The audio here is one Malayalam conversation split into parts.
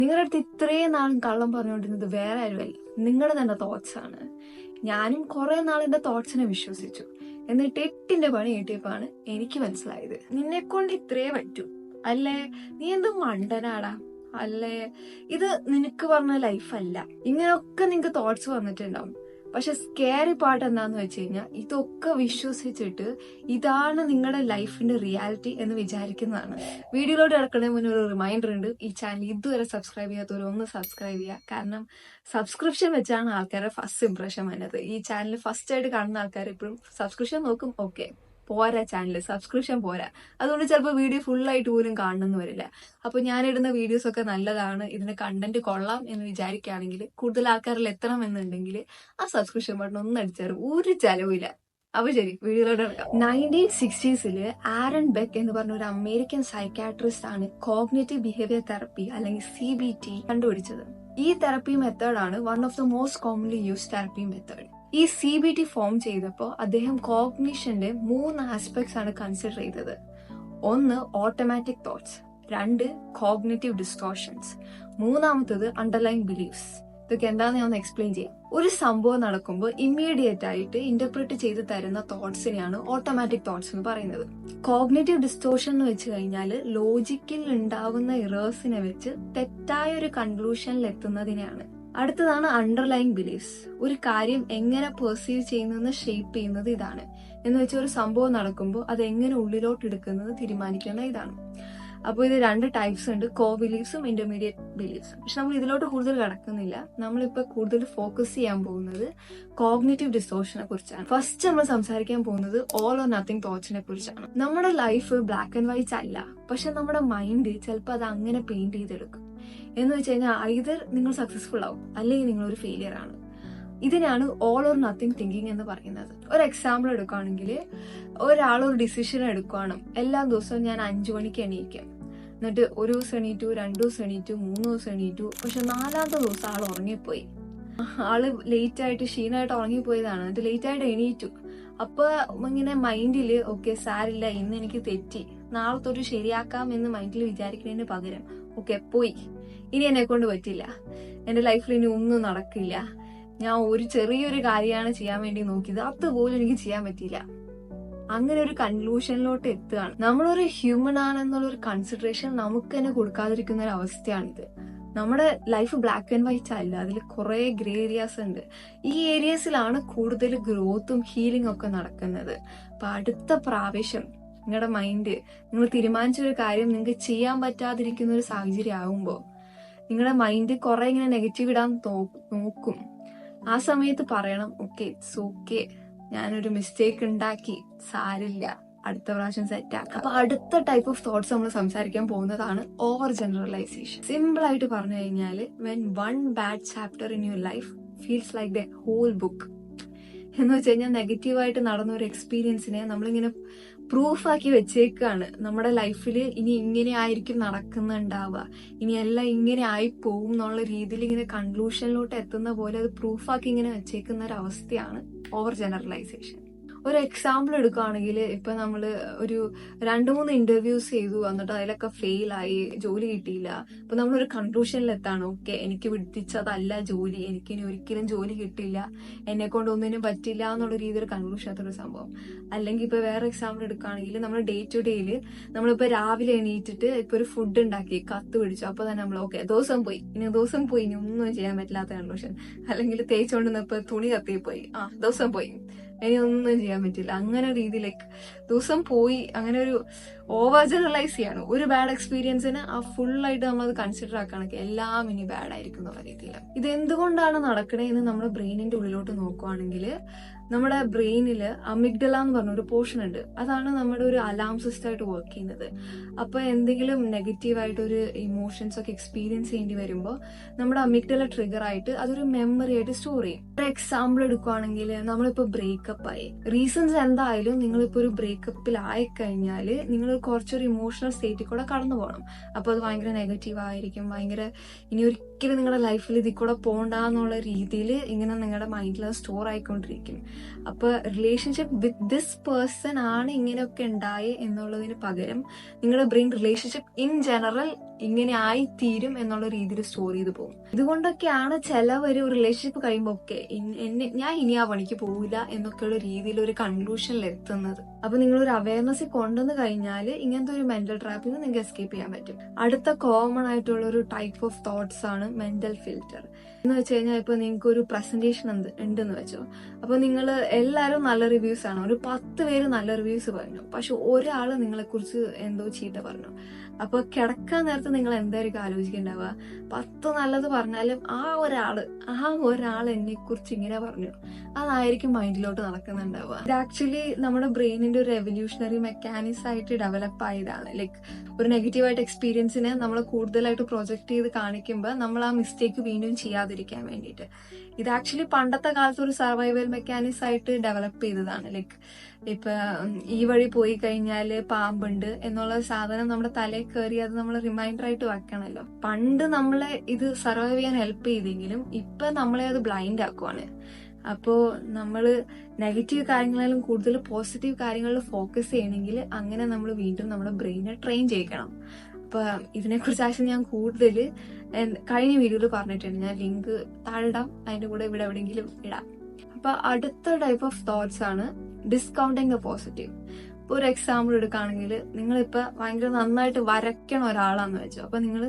നിങ്ങളുടെ അടുത്ത് ഇത്രയും നാളും കള്ളം പറഞ്ഞുകൊണ്ടിരുന്നത് വേറെ ആരുമല്ല, നിങ്ങളുടെ തന്നെ തോട്ട്സ് ആണ്. ഞാനും കുറെ നാൾ എന്റെ തോട്ട്സിനെ വിശ്വസിച്ചു. എന്നിട്ട് 8ന്റെ പണി കിട്ടിയപ്പോഴാണ് എനിക്ക് മനസ്സിലായത് നിന്നെ കൊണ്ട് ഇത്രേ പറ്റൂ. അല്ലേ, നീ എന്ത് മണ്ടനാടാ. അല്ലേ, ഇത് നിനക്ക് പറഞ്ഞ ലൈഫല്ല. ഇങ്ങനെയൊക്കെ നിങ്ങക്ക് തോട്ട്സ് വന്നിട്ടുണ്ടാവും. പക്ഷെ സ്കേറി പാർട്ട് എന്താന്ന് വെച്ച് കഴിഞ്ഞാൽ ഇതൊക്കെ വിശ്വസിച്ചിട്ട് ഇതാണ് നിങ്ങളുടെ ലൈഫിന്റെ റിയാലിറ്റി എന്ന് വിചാരിക്കുന്നതാണ്. വീഡിയോയിലോട്ട് കിടക്കുന്നതിന് മുന്നേ ഒരു റിമൈൻഡർ ഉണ്ട്, ഈ ചാനൽ ഇതുവരെ സബ്സ്ക്രൈബ് ചെയ്യാത്തവർ ഒന്ന് സബ്സ്ക്രൈബ് ചെയ്യുക. കാരണം സബ്സ്ക്രിപ്ഷൻ വെച്ചാണ് ആൾക്കാരുടെ ഫസ്റ്റ് ഇംപ്രഷൻ വരുന്നത്. ഈ ചാനൽ ഫസ്റ്റ് ആയിട്ട് കാണുന്ന ആൾക്കാർ ഇപ്പോഴും സബ്സ്ക്രിപ്ഷൻ നോക്കും, ഓക്കെ പോരാ, ചാനൽ സബ്സ്ക്രിപ്ഷൻ പോരാ, അതുകൊണ്ട് ചിലപ്പോൾ വീഡിയോ ഫുള്ളായിട്ട് പോലും കാണണമെന്ന് വരില്ല. അപ്പൊ ഞാനിടുന്ന വീഡിയോസ് ഒക്കെ നല്ലതാണ്, ഇതിന്റെ കണ്ടന്റ് കൊള്ളാം എന്ന് വിചാരിക്കുകയാണെങ്കിൽ, കൂടുതൽ ആൾക്കാരിൽ എത്തണം എന്നുണ്ടെങ്കിൽ ആ സബ്സ്ക്രിപ്ഷൻ ബട്ടൺ ഒന്ന് അടിച്ചാലും ഒരു ചെലവില്ല. അപ്പൊ ശരി, വീഡിയോയിലോട്ട് കിടക്കാം. 1960s ആരൺ ബെക്ക് എന്ന് പറഞ്ഞ ഒരു അമേരിക്കൻ സൈക്കാട്രിസ്റ്റ് ആണ് കോഗ്നിറ്റീവ് ബിഹേവിയർ തെറപ്പി അല്ലെങ്കിൽ CBT കണ്ടുപിടിച്ചത്. ഈ തെറപ്പി മെത്തേഡാണ് one of the most commonly used therapy method. ഈ CBT ഫോം ചെയ്തപ്പോൾ അദ്ദേഹം കോഗ്നിഷന്റെ 3 ആസ്പെക്ട്സ് ആണ് കൺസിഡർ ചെയ്തത്. 1 automatic thoughts, 2 cognitive distortions, 3 underline beliefs. ഇതൊക്കെ എന്താന്ന് ഞാൻ ഒന്ന് എക്സ്പ്ലെയിൻ ചെയ്യാം. ഒരു സംഭവം നടക്കുമ്പോൾ ഇമ്മീഡിയറ്റ് ആയിട്ട് ഇന്റർപ്രറ്റ് ചെയ്ത് തരുന്ന തോട്ട്സിനെയാണ് ഓട്ടോമാറ്റിക് തോട്ട്സ് എന്ന് പറയുന്നത്. കോഗ്നിറ്റീവ് ഡിസ്റ്റോർഷൻ എന്ന് വെച്ച് കഴിഞ്ഞാൽ ലോജിക്കിൽ ഉണ്ടാവുന്ന ഇറേഴ്സിനെ വെച്ച് തെറ്റായ ഒരു കൺക്ലൂഷനിൽ എത്തുന്നതിനെയാണ്. അടുത്തതാണ് അണ്ടർലൈൻ ബിലീഫ്സ്. ഒരു കാര്യം എങ്ങനെ പെർസീവ് ചെയ്യുന്നതെന്ന് ഷേപ്പ് ചെയ്യുന്നത് ഇതാണ്. എന്ന് വെച്ചാൽ ഒരു സംഭവം നടക്കുമ്പോൾ അത് എങ്ങനെ ഉള്ളിലോട്ട് എടുക്കുന്നത് തീരുമാനിക്കേണ്ട ഇതാണ്. അപ്പോൾ ഇത് 2 ടൈപ്സ് ഉണ്ട്, കോ ബിലീഫ്സും ഇന്റർമീഡിയറ്റ് ബിലീഫ്സും. പക്ഷെ നമ്മൾ ഇതിലോട്ട് കൂടുതൽ കടക്കുന്നില്ല. നമ്മളിപ്പോൾ കൂടുതൽ ഫോക്കസ് ചെയ്യാൻ പോകുന്നത് കോഗ്നിറ്റീവ് ഡിസ്റ്റോർഷനെ കുറിച്ചാണ്. ഫസ്റ്റ് നമ്മൾ സംസാരിക്കാൻ പോകുന്നത് ഓൾ ഓർ നത്തിങ് തോട്ട്സിനെ കുറിച്ചാണ്. നമ്മുടെ ലൈഫ് ബ്ലാക്ക് ആൻഡ് വൈറ്റ് അല്ല, പക്ഷെ നമ്മുടെ മൈൻഡ് ചിലപ്പോൾ അത് അങ്ങനെ പെയിന്റ് ചെയ്തെടുക്കും. എന്ന് വെച്ച് കഴിഞ്ഞാൽ ഐദർ നിങ്ങൾ സക്സസ്ഫുൾ ആവും അല്ലെങ്കിൽ നിങ്ങൾ ഒരു ഫെയിലിയർ ആണ്. ഇതിനാണ് ഓൾ ഓർ നത്തിങ് തിങ്കിങ് എന്ന് പറയുന്നത്. ഒരു എക്സാമ്പിൾ എടുക്കുകയാണെങ്കിൽ, ഒരാൾ ഒരു ഡിസിഷൻ എടുക്കുകയാണ്, എല്ലാ ദിവസവും ഞാൻ 5 മണിക്ക് എണീക്കും. എന്നിട്ട് ഒരു ദിവസം എണീറ്റു, 2 ദിവസം എണീറ്റു, 3 ദിവസം എണീറ്റു. പക്ഷെ 4ാമത്തെ ദിവസം ആൾ ഉറങ്ങിപ്പോയി. ആള് ലേറ്റ് ആയിട്ട് ക്ഷീണമായിട്ട് ഉറങ്ങിപ്പോയതാണ്. എന്നിട്ട് ലേറ്റ് ആയിട്ട് എണീറ്റു. അപ്പൊ ഇങ്ങനെ മൈൻഡില് ഓക്കെ സാരില്ല, ഇന്ന് എനിക്ക് തെറ്റി, നാളെ തൊട്ട് ശരിയാക്കാം എന്ന് മൈൻഡിൽ വിചാരിക്കുന്നതിന് പകരം ഓക്കെ പോയി, ഇനി എന്നെ കൊണ്ട് പറ്റില്ല, എന്റെ ലൈഫിൽ ഇനി ഒന്നും നടക്കില്ല, ഞാൻ ഒരു ചെറിയൊരു കാര്യമാണ് ചെയ്യാൻ വേണ്ടി നോക്കിയത്, അതുപോലും എനിക്ക് ചെയ്യാൻ പറ്റിയില്ല, അങ്ങനെ ഒരു കൺക്ലൂഷനിലോട്ട് എത്തുകയാണ്. നമ്മളൊരു ഹ്യൂമൻ ആണെന്നുള്ളൊരു കൺസിഡറേഷൻ നമുക്ക് തന്നെ കൊടുക്കാതിരിക്കുന്ന ഒരു അവസ്ഥയാണിത്. നമ്മുടെ ലൈഫ് ബ്ലാക്ക് ആൻഡ് വൈറ്റ് അല്ല, അതിൽ കുറെ ഗ്രേ ഏരിയാസ് ഉണ്ട്. ഈ ഏരിയാസിലാണ് കൂടുതൽ ഗ്രോത്തും ഹീലിംഗ് ഒക്കെ നടക്കുന്നത്. അപ്പൊ അടുത്ത പ്രാവശ്യം നിങ്ങളുടെ മൈൻഡ് നിങ്ങൾ തീരുമാനിച്ചൊരു കാര്യം നിങ്ങൾക്ക് ചെയ്യാൻ പറ്റാതിരിക്കുന്ന ഒരു സാഹചര്യം ആകുമ്പോൾ നിങ്ങളുടെ മൈൻഡ് കുറെ ഇങ്ങനെ നെഗറ്റീവ് ഇടാൻ നോക്കും. ആ സമയത്ത് പറയണം ഓക്കെ ഇറ്റ്സ് ഓക്കെ, ഞാനൊരു മിസ്റ്റേക്ക് ഉണ്ടാക്കി, സാരില്ല, അടുത്ത പ്രാവശ്യം സെറ്റ് ആക്കാം. അപ്പൊ അടുത്ത ടൈപ്പ് ഓഫ് തോട്ട്സ് നമ്മൾ സംസാരിക്കാൻ പോകുന്നതാണ് ഓവർ ജനറലൈസേഷൻ. സിമ്പിൾ ആയിട്ട് പറഞ്ഞു കഴിഞ്ഞാൽ, when one bad chapter in your life feels like the whole book. എന്ന് വെച്ച് കഴിഞ്ഞാൽ നെഗറ്റീവായിട്ട് നടന്ന ഒരു എക്സ്പീരിയൻസിനെ നമ്മളിങ്ങനെ പ്രൂഫാക്കി വെച്ചേക്കാണ്. നമ്മുടെ ലൈഫിൽ ഇനി ഇങ്ങനെ ആയിരിക്കും നടക്കുന്നുണ്ടാവുക, ഇനി എല്ലാം ഇങ്ങനെ ആയി പോവും എന്നുള്ള രീതിയിൽ ഇങ്ങനെ കൺക്ലൂഷനിലോട്ട് എത്തുന്ന പോലെ അത് പ്രൂഫാക്കി ഇങ്ങനെ വെച്ചേക്കുന്ന ഒരു അവസ്ഥയാണ് ഓവർ ജനറലൈസേഷൻ. ഒരു എക്സാമ്പിൾ എടുക്കുകയാണെങ്കിൽ, ഇപ്പൊ നമ്മള് ഒരു 2-3 ഇന്റർവ്യൂസ് ചെയ്തു, എന്നിട്ട് അതിലൊക്കെ ഫെയിലായി, ജോലി കിട്ടിയില്ല. അപ്പൊ നമ്മളൊരു കൺക്ലൂഷനിലെത്താണ് ഓക്കെ എനിക്ക് പിടിച്ചതല്ല ജോലി, എനിക്ക് ഇനി ഒരിക്കലും ജോലി കിട്ടില്ല, എന്നെ കൊണ്ട് ഒന്നിനും പറ്റില്ല എന്നുള്ള രീതിയിൽ കൺക്ലൂഷൻ ഒരു സംഭവം. അല്ലെങ്കിൽ ഇപ്പൊ വേറെ എക്സാമ്പിൾ എടുക്കുകയാണെങ്കിൽ, നമ്മൾ ഡേ ടു ഡേയില് നമ്മളിപ്പോ രാവിലെ എണീറ്റിട്ട് ഇപ്പൊ ഒരു ഫുഡ് ഉണ്ടാക്കി കത്ത് പിടിച്ചു, അപ്പൊ തന്നെ നമ്മൾ ഓക്കെ ദിവസം പോയി, ഇനി ഒന്നും ചെയ്യാൻ പറ്റില്ലാത്ത കൺക്ലൂഷൻ. അല്ലെങ്കിൽ തേച്ചുകൊണ്ടിരുന്നപ്പോ തുണി കത്തിപ്പോയി, ദിവസം പോയി, ഇനി ഒന്നും ചെയ്യാൻ പറ്റില്ല, അങ്ങനെ രീതിയിലേക്ക് ദിവസം പോയി. അങ്ങനെ ഒരു ഓവർ ജനറലൈസ് ചെയ്യാണ്. ഒരു ബാഡ് എക്സ്പീരിയൻസിന് ആ ഫുള്ളായിട്ട് നമ്മളത് കൺസിഡർ ആക്കുകയാണെങ്കിൽ എല്ലാം ഇനി ബാഡ് ആയിരിക്കും എന്നുള്ള രീതിയിൽ. ഇത് എന്തുകൊണ്ടാണ് നടക്കണേന്ന് നമ്മുടെ ബ്രെയിനിന്റെ ഉള്ളിലോട്ട് നോക്കുവാണെങ്കിൽ, നമ്മുടെ ബ്രെയിനിൽ അമിഗ്ഡല എന്ന് പറഞ്ഞൊരു പോർഷൻ ഉണ്ട്. അതാണ് നമ്മുടെ ഒരു അലാം സിസ്റ്റം ആയിട്ട് വർക്ക് ചെയ്യുന്നത്. അപ്പൊ എന്തെങ്കിലും നെഗറ്റീവായിട്ടൊരു ഇമോഷൻസ് ഒക്കെ എക്സ്പീരിയൻസ് ചെയ്യേണ്ടി വരുമ്പോൾ നമ്മുടെ അമിഗ്ഡല ട്രിഗർ ആയിട്ട് അതൊരു മെമ്മറി ആയിട്ട് സ്റ്റോർ ചെയ്യും. ഒരു എക്സാമ്പിൾ എടുക്കുവാണെങ്കിൽ, നമ്മളിപ്പോ ബ്രേക്കപ്പ് ആയി, റീസൺസ് എന്തായാലും നിങ്ങളിപ്പോ ഒരു ബ്രേക്കപ്പിൽ ആയിക്കഴിഞ്ഞാല് നിങ്ങൾ കുറച്ചൊരു ഇമോഷണൽ സ്റ്റേറ്റിൽ കൂടെ കടന്നു പോകണം. അപ്പോൾ അത് ഭയങ്കര നെഗറ്റീവ് ആയിരിക്കും, ഭയങ്കര ഇനി ഒരിക്കലും നിങ്ങളുടെ ലൈഫിൽ ഇതിൽ കൂടെ പോകണ്ടെന്നുള്ള രീതിയിൽ ഇങ്ങനെ നിങ്ങളുടെ മൈൻഡിൽ സ്റ്റോർ ആയിക്കൊണ്ടിരിക്കും. അപ്പോൾ റിലേഷൻഷിപ്പ് വിത്ത് ദിസ് പേഴ്സൺ ആണ് ഇങ്ങനെയൊക്കെ ഉണ്ടായേ എന്നുള്ളതിന് പകരം നിങ്ങളുടെ ബ്രെയിൻ റിലേഷൻഷിപ്പ് ഇൻ ജനറൽ ഇങ്ങനെ ആയി തീരും എന്നുള്ള രീതിയിൽ സ്റ്റോർ ചെയ്ത് പോകും. ഇതുകൊണ്ടൊക്കെയാണ് ചിലവര് ഒരു റിലേഷൻഷിപ്പ് കഴിയുമ്പോൾ ഒക്കെ ഞാൻ ഇനി ആ പണിക്ക് പോവില്ല എന്നൊക്കെയുള്ള രീതിയിൽ ഒരു കൺക്ലൂഷനിൽ എത്തുന്നത്. അപ്പൊ നിങ്ങളൊരു അവയർനെസ് കൊണ്ടുവന്ന് കഴിഞ്ഞാൽ ഇങ്ങനത്തെ ഒരു മെന്റൽ ട്രാപ്പിൽ നിന്ന് നിങ്ങൾക്ക് എസ്കേപ്പ് ചെയ്യാൻ പറ്റും. അടുത്ത കോമൺ ആയിട്ടുള്ള ഒരു ടൈപ്പ് ഓഫ് തോട്ട്സ് ആണ് മെന്റൽ ഫിൽറ്റർ എന്ന് വെച്ച് കഴിഞ്ഞാൽ, ഇപ്പൊ നിങ്ങൾക്ക് ഒരു പ്രസന്റേഷൻ ഉണ്ടെന്ന് വെച്ചോ. അപ്പൊ നിങ്ങൾ എല്ലാവരും നല്ല റിവ്യൂസ് ആണ്, ഒരു 10 പേര് നല്ല റിവ്യൂസ് പറഞ്ഞു, പക്ഷെ ഒരാള് നിങ്ങളെ കുറിച്ച് എന്തോ ചീത്ത പറഞ്ഞു. അപ്പൊ കിടക്കാൻ നേരത്ത് നിങ്ങൾ എന്തായിരിക്കും ആലോചിക്കേണ്ടാവുക? 10 നല്ലത് പറഞ്ഞാലും ആ ഒരാൾ എന്നെ കുറിച്ച് ഇങ്ങനെ പറഞ്ഞു, അതായിരിക്കും മൈൻഡിലോട്ട് നടക്കുന്നുണ്ടാവുക. ഇത് ആക്ച്വലി നമ്മുടെ ബ്രെയിനിന്റെ ഒരു എവല്യൂഷണറി മെക്കാനിസം ആയിട്ട് ഡെവലപ്പ് ആയതാണ്. ലൈക്ക് ഒരു നെഗറ്റീവായിട്ട് എക്സ്പീരിയൻസിനെ നമ്മൾ കൂടുതലായിട്ട് പ്രൊജക്ട് ചെയ്ത് കാണിക്കുമ്പോൾ നമ്മൾ ആ മിസ്റ്റേക്ക് വീണ്ടും ചെയ്യാതിരിക്കാൻ വേണ്ടിയിട്ട്. ഇത് ആക്ച്വലി പണ്ടത്തെ കാലത്ത് ഒരു സർവൈവൽ മെക്കാനിസം ആയിട്ട് ഡെവലപ്പ് ചെയ്തതാണ്. ലൈക്ക് ഇപ്പൊ ഈ വഴി പോയി കഴിഞ്ഞാല് പാമ്പുണ്ട് എന്നുള്ള സാധനം നമ്മുടെ തലയിൽ കയറി അത് നമ്മൾ റിമൈൻഡർ ആയിട്ട് വെക്കണമല്ലോ. പണ്ട് നമ്മളെ ഇത് സർവൈവ് ചെയ്യാൻ ഹെൽപ്പ് ചെയ്തെങ്കിലും ഇപ്പൊ നമ്മളെ അത് ബ്ലൈൻഡ് ആക്കുവാണ്. അപ്പോ നമ്മള് നെഗറ്റീവ് കാര്യങ്ങളിലും കൂടുതൽ പോസിറ്റീവ് കാര്യങ്ങളിൽ ഫോക്കസ് ചെയ്യണമെങ്കിൽ അങ്ങനെ നമ്മൾ വീണ്ടും നമ്മുടെ ബ്രെയിനെ ട്രെയിൻ ചെയ്യിക്കണം. അപ്പൊ ഇതിനെക്കുറിച്ച് ആക്ച്വലി ഞാൻ കൂടുതൽ കഴിഞ്ഞ വീഡിയോയിൽ പറഞ്ഞിട്ടുണ്ട്. ഞാൻ ലിങ്ക് താഴെ ഇടാം, അതിന്റെ കൂടെ ഇവിടെ എവിടെയെങ്കിലും ഇടാം. അപ്പൊ അടുത്ത ടൈപ്പ് ഓഫ് തോട്ട്സ് ആണ് ഡിസ്കൗണ്ടിങ് ദ പോസിറ്റീവ്. ഇപ്പൊ ഒരു എക്സാമ്പിൾ എടുക്കുകയാണെങ്കിൽ, നിങ്ങളിപ്പോ ഭയങ്കര നന്നായിട്ട് വരയ്ക്കണ ഒരാളാന്ന് വെച്ചോ. അപ്പൊ നിങ്ങൾ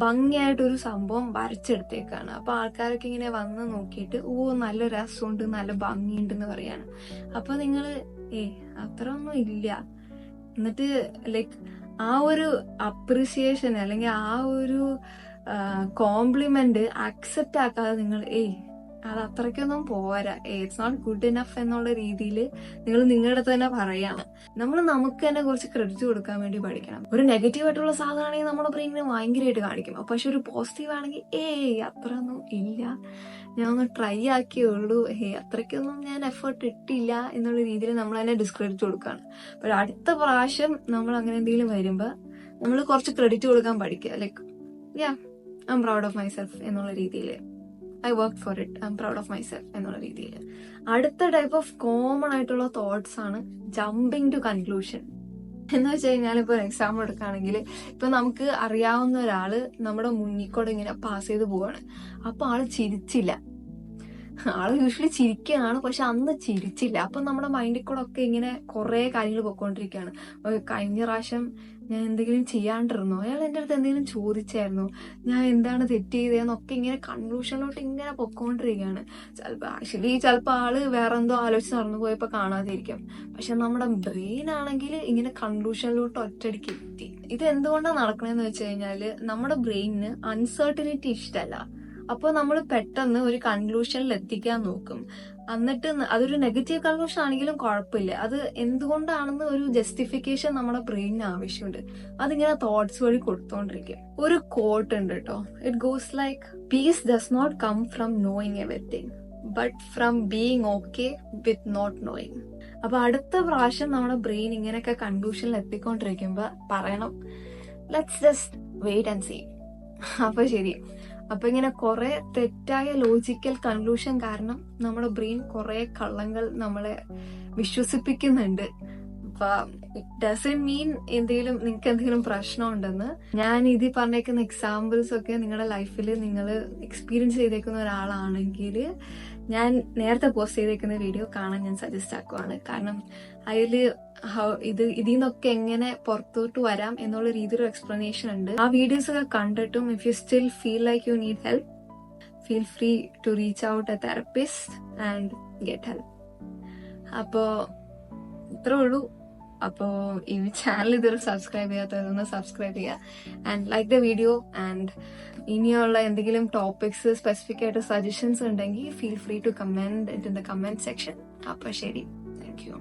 ഭംഗിയായിട്ടൊരു സംഭവം വരച്ചെടുത്തേക്കാണ്. അപ്പൊ ആൾക്കാരൊക്കെ ഇങ്ങനെ വന്ന് നോക്കിയിട്ട് നല്ല രസമുണ്ട്, നല്ല ഭംഗിയുണ്ടെന്ന് പറയാണ്. അപ്പൊ നിങ്ങള് അത്ര ഒന്നും ഇല്ല, എന്നിട്ട് ലൈക്ക് ആ ഒരു അപ്രിസിയേഷൻ അല്ലെങ്കിൽ ആ ഒരു കോംപ്ലിമെന്റ് അക്സെപ്റ്റ് ആക്കാതെ നിങ്ങൾ അത് അത്രയ്ക്കൊന്നും പോരാ, ഇറ്റ്സ് നോട്ട് ഗുഡ് ഇനഫ് എന്നുള്ള രീതിയിൽ നിങ്ങൾ നിങ്ങളുടെ തന്നെ പറയാണ്. നമ്മൾ നമുക്ക് തന്നെ കുറച്ച് ക്രെഡിറ്റ് കൊടുക്കാൻ വേണ്ടി പഠിക്കണം. ഒരു നെഗറ്റീവ് ആയിട്ടുള്ള സാധനമാണെങ്കിൽ നമ്മുടെ ബ്രെയിനിന് ഭയങ്കരമായിട്ട് കാണിക്കും. പക്ഷെ ഒരു പോസിറ്റീവ് ആണെങ്കിൽ അത്ര ഒന്നും ഇല്ല, ഞാൻ ഒന്ന് ട്രൈ ആക്കിയുള്ളൂ, അത്രയ്ക്കൊന്നും ഞാൻ എഫേർട്ട് ഇട്ടില്ല എന്നുള്ള രീതിയിൽ നമ്മൾ തന്നെ ഡിസ്ക്രെഡിറ്റ് കൊടുക്കുകയാണ്. അപ്പോൾ അടുത്ത പ്രാവശ്യം നമ്മൾ അങ്ങനെ എന്തെങ്കിലും വരുമ്പോൾ നമ്മൾ കുറച്ച് ക്രെഡിറ്റ് കൊടുക്കാൻ പഠിക്കുക. Like I am proud of myself എന്നുള്ള രീതിയിൽ, I work for it, I am proud of myself എന്നുള്ള രീതിയിൽ. അടുത്ത ടൈപ്പ് ഓഫ് കോമൺ ആയിട്ടുള്ള തോട്ട്സ് ആണ് ജമ്പിങ് ടു കൺക്ലൂഷൻ. എന്ന് വെച്ച് കഴിഞ്ഞാൽ, ഇപ്പൊ എക്സാമ്പിൾ എടുക്കുകയാണെങ്കിൽ, ഇപ്പൊ നമുക്ക് അറിയാവുന്ന ഒരാള് നമ്മുടെ മുന്നിൽ കൂടെ ഇങ്ങനെ പാസ് ചെയ്ത് പോവാണ്. അപ്പൊ ആള് ചിരിച്ചില്ല. ആള് യൂഷ്വലി ചിരിക്കുകയാണ്, പക്ഷെ അന്ന് ചിരിച്ചില്ല. അപ്പൊ നമ്മുടെ മൈൻഡിൽ കൂടെ ഒക്കെ ഇങ്ങനെ കുറെ കാര്യങ്ങൾ പൊയ്ക്കൊണ്ടിരിക്കുകയാണ്. കഴിഞ്ഞ പ്രാവശ്യം ഞാൻ എന്തെങ്കിലും ചെയ്യാണ്ടിരുന്നോ, അയാൾ എൻ്റെ അടുത്ത് എന്തെങ്കിലും ചോദിച്ചായിരുന്നു, ഞാൻ എന്താണ് തെറ്റ് ചെയ്തതെന്നൊക്കെ ഇങ്ങനെ കൺക്ലൂഷനിലോട്ട് ഇങ്ങനെ പൊയ്ക്കൊണ്ടിരിക്കുകയാണ്. ചിലപ്പോൾ ആള് വേറെ എന്തോ ആലോചിച്ച് നടന്നു പോയപ്പോ കാണാതിരിക്കും. പക്ഷെ നമ്മുടെ ബ്രെയിൻ ആണെങ്കിൽ ഇങ്ങനെ കൺക്ലൂഷനിലോട്ട് ഒറ്റയടിക്ക് എത്തി. ഇത് എന്തുകൊണ്ടാണ് നടക്കണമെന്ന് വെച്ച് കഴിഞ്ഞാല്, നമ്മുടെ ബ്രെയിനിന് അൺസർട്ടനിറ്റി ഇഷ്ടമല്ല. അപ്പൊ നമ്മൾ പെട്ടെന്ന് ഒരു കൺക്ലൂഷനിൽ എത്തിക്കാൻ നോക്കും. എന്നിട്ട് അതൊരു നെഗറ്റീവ് കൺക്ലൂഷൻ ആണെങ്കിലും കുഴപ്പമില്ല, അത് എന്തുകൊണ്ടാണെന്ന് ഒരു ജസ്റ്റിഫിക്കേഷൻ നമ്മുടെ ബ്രെയിനിന് ആവശ്യമുണ്ട്. അതിങ്ങനെ തോട്ട്സ് വഴി കൊടുത്തോണ്ടിരിക്കും. ഒരു കോട്ട് ഉണ്ട് കേട്ടോ, it goes like, peace does not come from knowing everything but from being okay with not knowing. അപ്പൊ അടുത്ത പ്രാവശ്യം നമ്മുടെ ബ്രെയിൻ ഇങ്ങനെയൊക്കെ കൺക്ലൂഷനിൽ എത്തിക്കൊണ്ടിരിക്കുമ്പോ പറയണം, let's just wait and see. അപ്പൊ ശരി. അപ്പൊ ഇങ്ങനെ കുറെ തെറ്റായ ലോജിക്കൽ കൺക്ലൂഷൻ കാരണം നമ്മുടെ ബ്രെയിൻ കുറെ കള്ളങ്ങൾ നമ്മളെ വിശ്വസിപ്പിക്കുന്നുണ്ട്. അപ്പൊ ഇറ്റ് ഡസന്റ് മീൻ നിങ്ങൾക്ക് എന്തെങ്കിലും പ്രശ്നം ഉണ്ടെന്ന്. ഞാൻ ഇതിൽ പറഞ്ഞേക്കുന്ന എക്സാമ്പിൾസ് ഒക്കെ നിങ്ങളുടെ ലൈഫിൽ നിങ്ങൾ എക്സ്പീരിയൻസ് ചെയ്തേക്കുന്ന ഒരാളാണെങ്കിൽ ഞാൻ നേരത്തെ പോസ്റ്റ് ചെയ്തേക്കുന്ന വീഡിയോ കാണാൻ ഞാൻ സജസ്റ്റ് ആക്കുവാണ്. കാരണം അതില് ഇതിൽ നിന്നൊക്കെ എങ്ങനെ പുറത്തോട്ട് വരാം എന്നുള്ള രീതിയിൽ എക്സ്പ്ലനേഷൻ ഉണ്ട്. ആ വീഡിയോസ് ഒക്കെ കണ്ടിട്ടും if you still feel like you need help, feel free to reach out a therapist and get help. അപ്പോ ഇത്രേ ഉള്ളൂ. അപ്പോ ഈ ചാനൽ ഇതുവരെ സബ്സ്ക്രൈബ് ചെയ്യാത്തതൊന്ന് സബ്സ്ക്രൈബ് ചെയ്യുക and like the video. And ഇനിയുള്ള എന്തെങ്കിലും ടോപ്പിക്സ് സ്പെസിഫിക് ആയിട്ട് സജഷൻസ് ഉണ്ടെങ്കിൽ feel free to comment in the comment section. അപ്പൊ ശരി, താങ്ക് യു.